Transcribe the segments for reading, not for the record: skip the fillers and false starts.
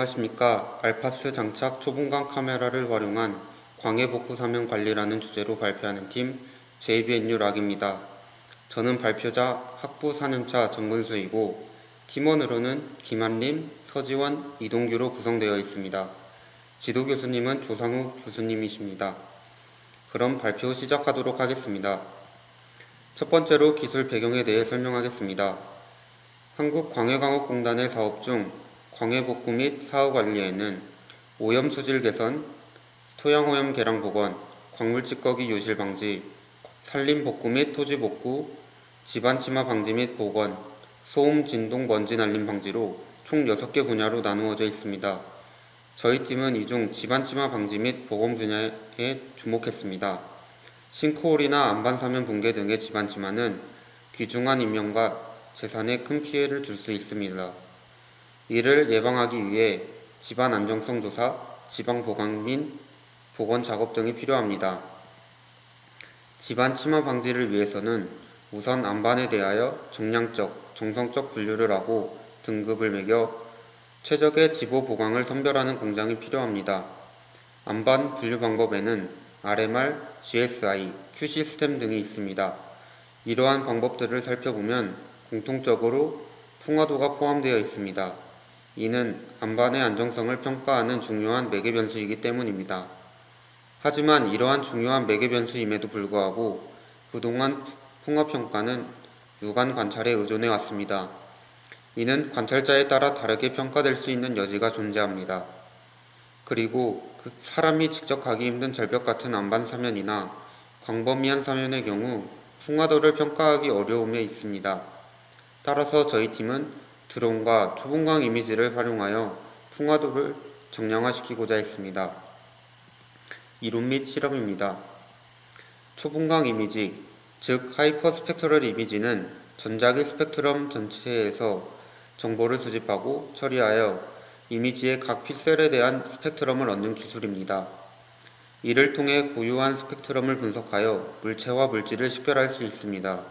안녕하십니까. 알파스 장착 초분광 카메라를 활용한 광해 복구 사면 관리라는 주제로 발표하는 팀 JBNU 락입니다. 저는 발표자 학부 4년차 정근수이고 팀원으로는 김한림, 서지원, 이동규로 구성되어 있습니다. 지도 교수님은 조상우 교수님이십니다. 그럼 발표 시작하도록 하겠습니다. 첫 번째로 기술 배경에 대해 설명하겠습니다. 한국광해광업공단의 사업 중 광해복구 및 사후관리에는 오염수질 개선, 토양오염 개량 복원, 광물 찌꺼기 유실 방지, 산림 복구 및 토지 복구, 집안 침하 방지 및 복원, 소음, 진동, 먼지 날림 방지로 총 6개 분야로 나누어져 있습니다. 저희 팀은 이 중 집안 침하 방지 및 복원 분야에 주목했습니다. 싱크홀이나 안반사면 붕괴 등의 집안 침하는 귀중한 인명과 재산에 큰 피해를 줄 수 있습니다. 이를 예방하기 위해 집안 안정성 조사, 지방 보강 및 복원 작업 등이 필요합니다. 집안 침하 방지를 위해서는 우선 안반에 대하여 정량적, 정성적 분류를 하고 등급을 매겨 최적의 지보 보강을 선별하는 공장이 필요합니다. 안반 분류 방법에는 RMR, GSI, Q시스템 등이 있습니다. 이러한 방법들을 살펴보면 공통적으로 풍화도가 포함되어 있습니다. 이는 안반의 안정성을 평가하는 중요한 매개 변수이기 때문입니다. 하지만 이러한 중요한 매개 변수임에도 불구하고 그동안 풍화평가는 육안 관찰에 의존해 왔습니다. 이는 관찰자에 따라 다르게 평가될 수 있는 여지가 존재합니다. 그리고 사람이 직접 가기 힘든 절벽 같은 안반 사면이나 광범위한 사면의 경우 풍화도를 평가하기 어려움에 있습니다. 따라서 저희 팀은 드론과 초분광 이미지를 활용하여 풍화도를 정량화시키고자 했습니다. 이론 및 실험입니다. 초분광 이미지, 즉 하이퍼 스펙트럴 이미지는 전자기 스펙트럼 전체에서 정보를 수집하고 처리하여 이미지의 각 픽셀에 대한 스펙트럼을 얻는 기술입니다. 이를 통해 고유한 스펙트럼을 분석하여 물체와 물질을 식별할 수 있습니다.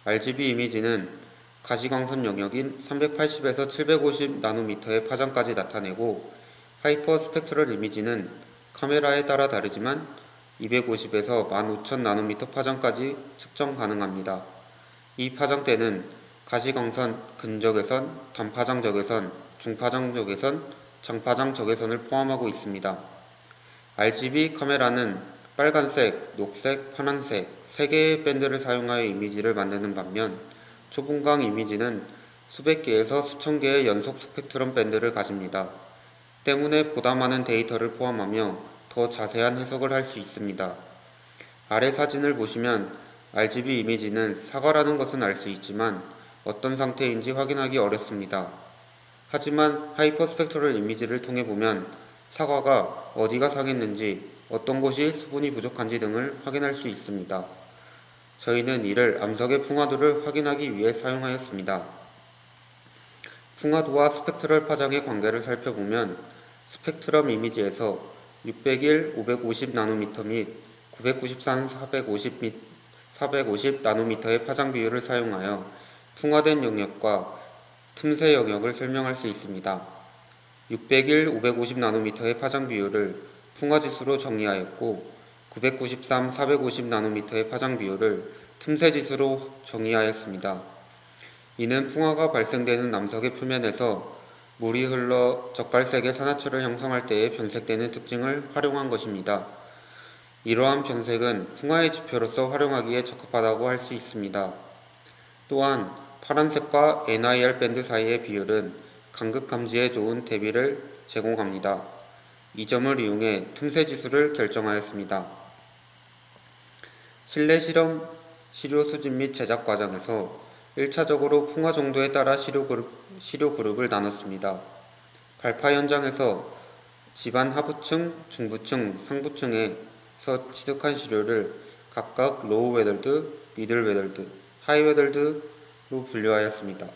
RGB 이미지는 가시광선 영역인 380에서 750 나노미터의 파장까지 나타내고 하이퍼 스펙트럴 이미지는 카메라에 따라 다르지만 250에서 15,000 나노미터 파장까지 측정 가능합니다. 이 파장대는 가시광선 근적외선, 단파장 적외선, 중파장 적외선, 장파장 적외선을 포함하고 있습니다. RGB 카메라는 빨간색, 녹색, 파란색 3개의 밴드를 사용하여 이미지를 만드는 반면 초분광 이미지는 수백 개에서 수천 개의 연속 스펙트럼 밴드를 가집니다. 때문에 보다 많은 데이터를 포함하며 더 자세한 해석을 할 수 있습니다. 아래 사진을 보시면 RGB 이미지는 사과라는 것은 알 수 있지만 어떤 상태인지 확인하기 어렵습니다. 하지만 하이퍼 스펙트럴 이미지를 통해 보면 사과가 어디가 상했는지, 어떤 곳이 수분이 부족한지 등을 확인할 수 있습니다. 저희는 이를 암석의 풍화도를 확인하기 위해 사용하였습니다. 풍화도와 스펙트럴 파장의 관계를 살펴보면 스펙트럼 이미지에서 601, 550 나노미터 및 993, 450 나노미터의 파장 비율을 사용하여 풍화된 영역과 틈새 영역을 설명할 수 있습니다. 601, 550 나노미터의 파장 비율을 풍화지수로 정의하였고 993, 450 나노미터의 파장 비율을 틈새 지수로 정의하였습니다. 이는 풍화가 발생되는 암석의 표면에서 물이 흘러 젓갈색의 산화철을 형성할 때에 변색되는 특징을 활용한 것입니다. 이러한 변색은 풍화의 지표로서 활용하기에 적합하다고 할 수 있습니다. 또한 파란색과 NIR 밴드 사이의 비율은 간극 감지에 좋은 대비를 제공합니다. 이 점을 이용해 틈새 지수를 결정하였습니다. 실내 실험 시료 수집 및 제작 과정에서 1차적으로 풍화 정도에 따라 시료 그룹을 나눴습니다. 발파 현장에서 집안 하부층, 중부층, 상부층에서 취득한 시료를 각각 로우 웨덜드, 미들 웨덜드, 하이 웨덜드로 분류하였습니다.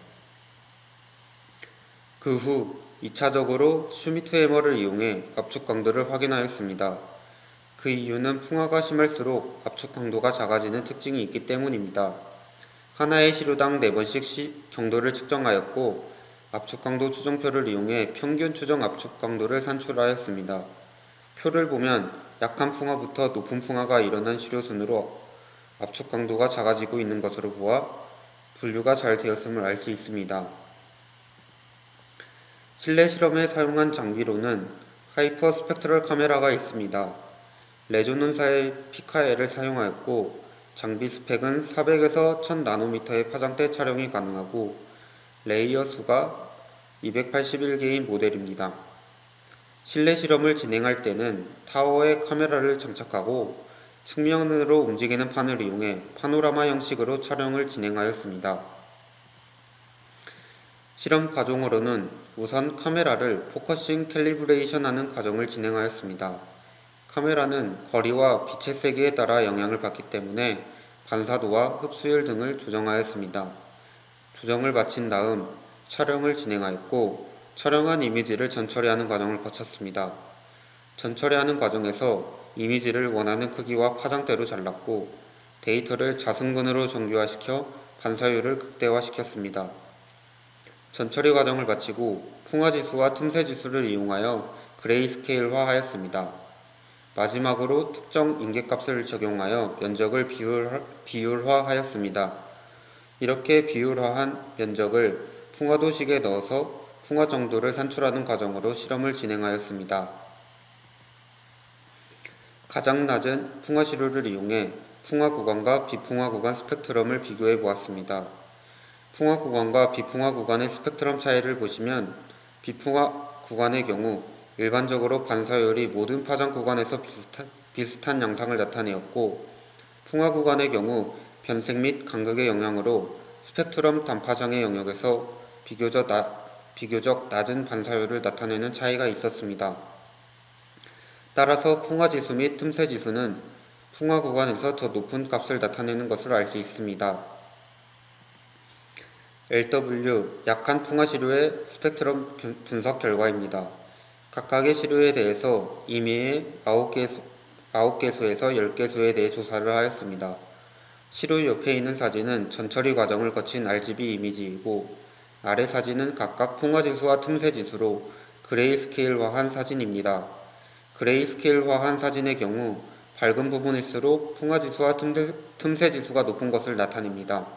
그 후 2차적으로 슈미트 해머를 이용해 압축 강도를 확인하였습니다. 그 이유는 풍화가 심할수록 압축 강도가 작아지는 특징이 있기 때문입니다. 하나의 시료당 4번씩 경도를 측정하였고 압축 강도 추정표를 이용해 평균 추정 압축 강도를 산출하였습니다. 표를 보면 약한 풍화부터 높은 풍화가 일어난 시료 순으로 압축 강도가 작아지고 있는 것으로 보아 분류가 잘 되었음을 알 수 있습니다. 실내 실험에 사용한 장비로는 하이퍼 스펙트럴 카메라가 있습니다. 레조넌사의 피카엘을 사용하였고 장비 스펙은 400에서 1000나노미터의 파장대 촬영이 가능하고 레이어 수가 281개인 모델입니다. 실내 실험을 진행할 때는 타워에 카메라를 장착하고 측면으로 움직이는 판을 이용해 파노라마 형식으로 촬영을 진행하였습니다. 실험 과정으로는 우선 카메라를 포커싱 캘리브레이션 하는 과정을 진행하였습니다. 카메라는 거리와 빛의 세기에 따라 영향을 받기 때문에 반사도와 흡수율 등을 조정하였습니다. 조정을 마친 다음 촬영을 진행하였고 촬영한 이미지를 전처리하는 과정을 거쳤습니다. 전처리하는 과정에서 이미지를 원하는 크기와 파장대로 잘랐고 데이터를 자승근으로 정교화시켜 반사율을 극대화시켰습니다. 전처리 과정을 마치고 풍화지수와 틈새지수를 이용하여 그레이스케일화 하였습니다. 마지막으로 특정 인계값을 적용하여 면적을 비율화하였습니다. 이렇게 비율화한 면적을 풍화도식에 넣어서 풍화 정도를 산출하는 과정으로 실험을 진행하였습니다. 가장 낮은 풍화 시료를 이용해 풍화 구간과 비풍화 구간 스펙트럼을 비교해 보았습니다. 풍화 구간과 비풍화 구간의 스펙트럼 차이를 보시면 비풍화 구간의 경우 일반적으로 반사율이 모든 파장 구간에서 비슷한 양상을 나타내었고 풍화 구간의 경우 변색 및 간극의 영향으로 스펙트럼 단파장의 영역에서 비교적 낮은 반사율을 나타내는 차이가 있었습니다. 따라서 풍화지수 및 틈새지수는 풍화 구간에서 더 높은 값을 나타내는 것을 알 수 있습니다. LW, 약한 풍화 시료의 스펙트럼 분석 결과입니다. 각각의 시료에 대해서 임의의 9개소에서 10개소에 대해 조사를 하였습니다. 시료 옆에 있는 사진은 전처리 과정을 거친 RGB 이미지이고 아래 사진은 각각 풍화지수와 틈새지수로 그레이스케일화한 사진입니다. 그레이스케일화한 사진의 경우 밝은 부분일수록 풍화지수와 틈새지수가 높은 것을 나타냅니다.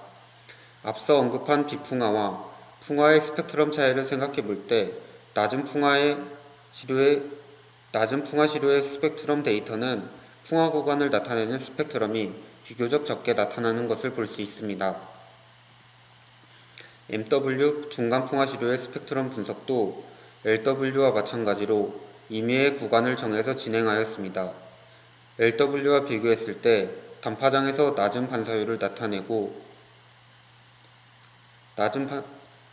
앞서 언급한 비풍화와 풍화의 스펙트럼 차이를 생각해 볼 때 낮은 풍화 시료의 스펙트럼 데이터는 풍화 구간을 나타내는 스펙트럼이 비교적 적게 나타나는 것을 볼 수 있습니다. MW 중간 풍화 시료의 스펙트럼 분석도 LW와 마찬가지로 임의의 구간을 정해서 진행하였습니다. LW와 비교했을 때 단파장에서 낮은 반사율을 나타내고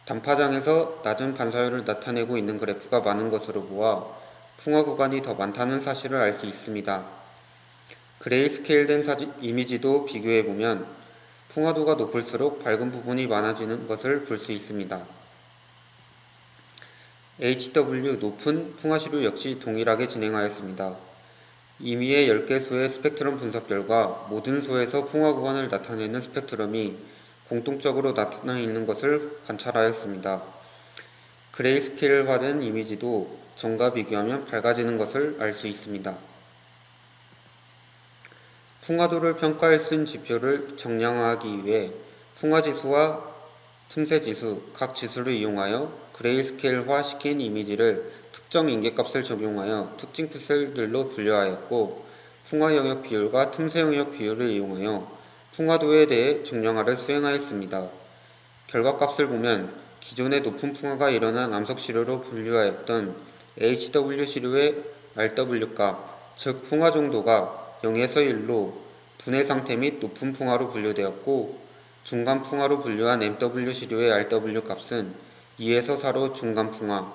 단파장에서 낮은 반사율을 나타내고 있는 그래프가 많은 것으로 보아 풍화 구간이 더 많다는 사실을 알 수 있습니다. 그레이스케일된 이미지도 비교해보면 풍화도가 높을수록 밝은 부분이 많아지는 것을 볼 수 있습니다. HW 높은 풍화시료 역시 동일하게 진행하였습니다. 임의의 10개소의 스펙트럼 분석 결과 모든 소에서 풍화 구간을 나타내는 스펙트럼이 공통적으로 나타나 있는 것을 관찰하였습니다. 그레이스케일화된 이미지도 전과 비교하면 밝아지는 것을 알 수 있습니다. 풍화도를 평가할 수 있는 지표를 정량화하기 위해 풍화지수와 틈새지수 각 지수를 이용하여 그레이스케일화 시킨 이미지를 특정 인계값을 적용하여 특징 픽셀들로 분류하였고 풍화 영역 비율과 틈새 영역 비율을 이용하여 풍화도에 대해 정량화를 수행하였습니다. 결과값을 보면 기존의 높은 풍화가 일어난 암석 시료로 분류하였던 HW 시료의 RW값, 즉 풍화 정도가 0에서 1로 분해 상태 및 높은 풍화로 분류되었고 중간 풍화로 분류한 MW 시료의 RW 값은 2에서 4로 중간 풍화,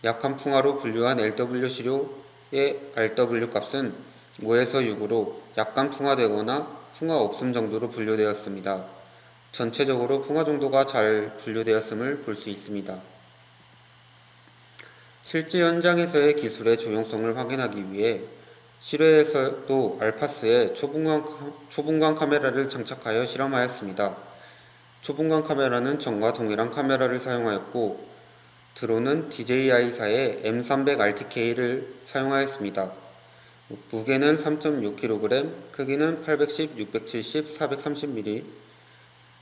약한 풍화로 분류한 LW 시료의 RW 값은 5에서 6으로 약간 풍화되거나 풍화 없음 정도로 분류되었습니다. 전체적으로 풍화 정도가 잘 분류되었음을 볼 수 있습니다. 실제 현장에서의 기술의 조용성을 확인하기 위해 실외에서도 알파스에 초분광 카메라를 장착하여 실험하였습니다. 초분광 카메라는 전과 동일한 카메라를 사용하였고 드론은 DJI사의 M300RTK를 사용하였습니다. 무게는 3.6kg, 크기는 810, 670, 430mm,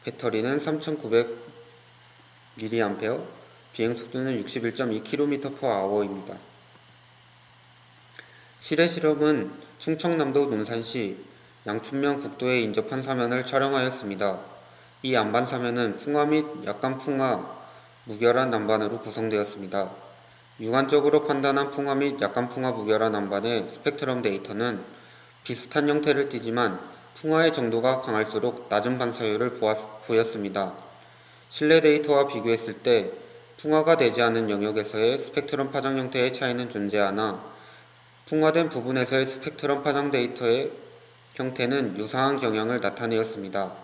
배터리는 3900mAh, 비행속도는 61.2km/h입니다. 실외 실험은 충청남도 논산시 양촌면 국도에 인접한 사면을 촬영하였습니다. 이 안반 사면은 풍화 및 약간 풍화, 무결한 안반으로 구성되었습니다. 육안적으로 판단한 풍화 및 약간 풍화 무결한 안반의 스펙트럼 데이터는 비슷한 형태를 띠지만 풍화의 정도가 강할수록 낮은 반사율을 보였습니다. 실내 데이터와 비교했을 때 풍화가 되지 않은 영역에서의 스펙트럼 파장 형태의 차이는 존재하나 풍화된 부분에서의 스펙트럼 파장 데이터의 형태는 유사한 경향을 나타내었습니다.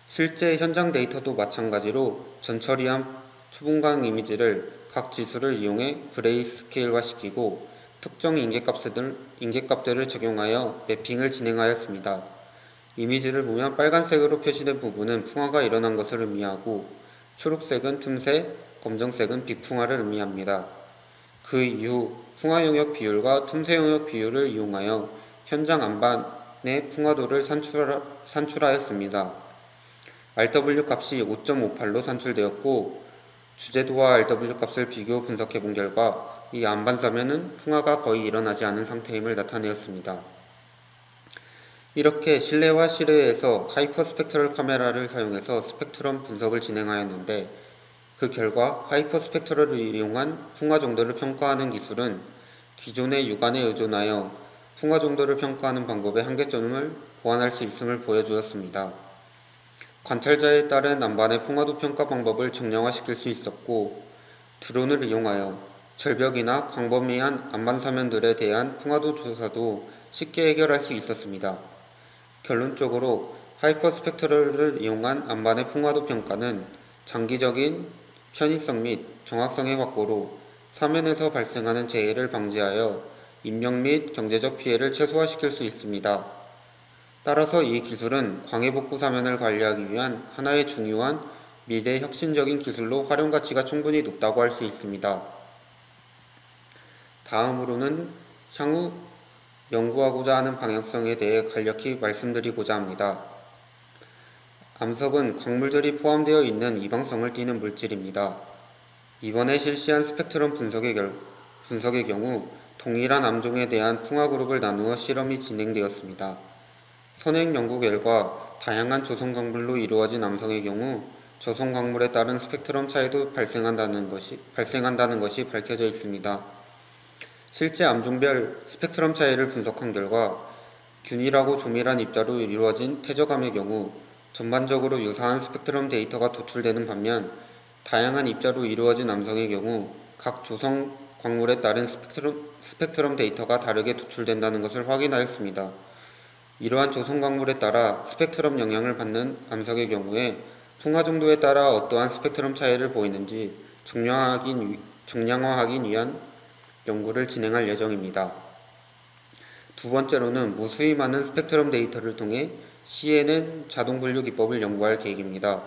실제 현장 데이터도 마찬가지로 전처리한 초분광 이미지를 각 지수를 이용해 그레이스케일화시키고 특정 인계값들을 적용하여 매핑을 진행하였습니다. 이미지를 보면 빨간색으로 표시된 부분은 풍화가 일어난 것을 의미하고 초록색은 틈새, 검정색은 비풍화를 의미합니다. 그 이후 풍화 영역 비율과 틈새 영역 비율을 이용하여 현장 안반의 풍화도를 산출하였습니다. RW 값이 5.58로 산출되었고 주제도와 RW 값을 비교 분석해본 결과 이 안반 사면은 풍화가 거의 일어나지 않은 상태임을 나타내었습니다. 이렇게 실내와 실외에서 하이퍼스펙트럴 카메라를 사용해서 스펙트럼 분석을 진행하였는데 그 결과 하이퍼스펙트럴을 이용한 풍화 정도를 평가하는 기술은 기존의 육안에 의존하여 풍화 정도를 평가하는 방법의 한계점을 보완할 수 있음을 보여주었습니다. 관찰자에 따른 안반의 풍화도 평가 방법을 정량화시킬 수 있었고 드론을 이용하여 절벽이나 광범위한 안반 사면들에 대한 풍화도 조사도 쉽게 해결할 수 있었습니다. 결론적으로 하이퍼스펙트럴을 이용한 안반의 풍화도 평가는 장기적인 편의성 및 정확성의 확보로 사면에서 발생하는 재해를 방지하여 인명 및 경제적 피해를 최소화시킬 수 있습니다. 따라서 이 기술은 광해복구 사면을 관리하기 위한 하나의 중요한 미래 혁신적인 기술로 활용 가치가 충분히 높다고 할 수 있습니다. 다음으로는 향후 연구하고자 하는 방향성에 대해 간략히 말씀드리고자 합니다. 암석은 광물들이 포함되어 있는 이방성을 띠는 물질입니다. 이번에 실시한 스펙트럼 분석의 경우 동일한 암종에 대한 풍화 그룹을 나누어 실험이 진행되었습니다. 선행 연구 결과 다양한 조성광물로 이루어진 암성의 경우 조성광물에 따른 스펙트럼 차이도 발생한다는 것이 밝혀져 있습니다. 실제 암종별 스펙트럼 차이를 분석한 결과 균일하고 조밀한 입자로 이루어진 퇴적암의 경우 전반적으로 유사한 스펙트럼 데이터가 도출되는 반면 다양한 입자로 이루어진 암성의 경우 각 조성 광물에 따른 스펙트럼 데이터가 다르게 도출된다는 것을 확인하였습니다. 이러한 조성 광물에 따라 스펙트럼 영향을 받는 암석의 경우에 풍화 정도에 따라 어떠한 스펙트럼 차이를 보이는지 정량화하기 위한 연구를 진행할 예정입니다. 두 번째로는 무수히 많은 스펙트럼 데이터를 통해 CNN 자동 분류 기법을 연구할 계획입니다.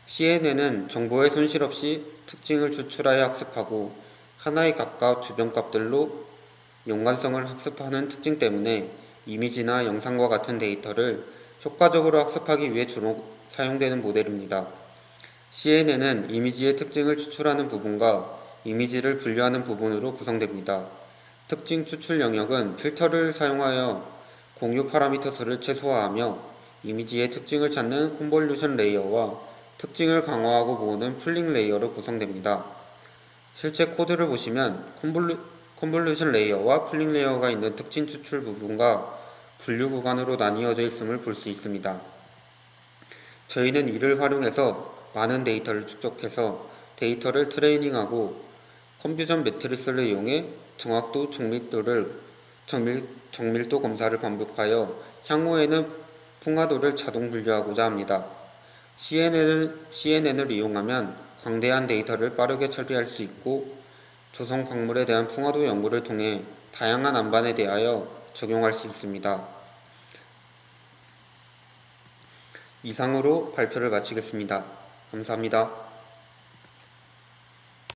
CNN은 정보의 손실 없이 특징을 추출하여 학습하고 하나의 값과 주변 값들로 연관성을 학습하는 특징 때문에 이미지나 영상과 같은 데이터를 효과적으로 학습하기 위해 주로 사용되는 모델입니다. CNN은 이미지의 특징을 추출하는 부분과 이미지를 분류하는 부분으로 구성됩니다. 특징 추출 영역은 필터를 사용하여 공유 파라미터 수를 최소화하며 이미지의 특징을 찾는 컨볼루션 레이어와 특징을 강화하고 모으는 풀링 레이어로 구성됩니다. 실제 코드를 보시면 컨볼루션 레이어와 풀링 레이어가 있는 특징 추출 부분과 분류 구간으로 나뉘어져 있음을 볼 수 있습니다. 저희는 이를 활용해서 많은 데이터를 축적해서 데이터를 트레이닝하고 컴퓨전 매트리스를 이용해 정확도, 정밀도 검사를 반복하여 향후에는 풍화도를 자동 분류하고자 합니다. CNN을 이용하면 광대한 데이터를 빠르게 처리할 수 있고 조성 광물에 대한 풍화도 연구를 통해 다양한 안반에 대하여 적용할 수 있습니다. 이상으로 발표를 마치겠습니다. 감사합니다.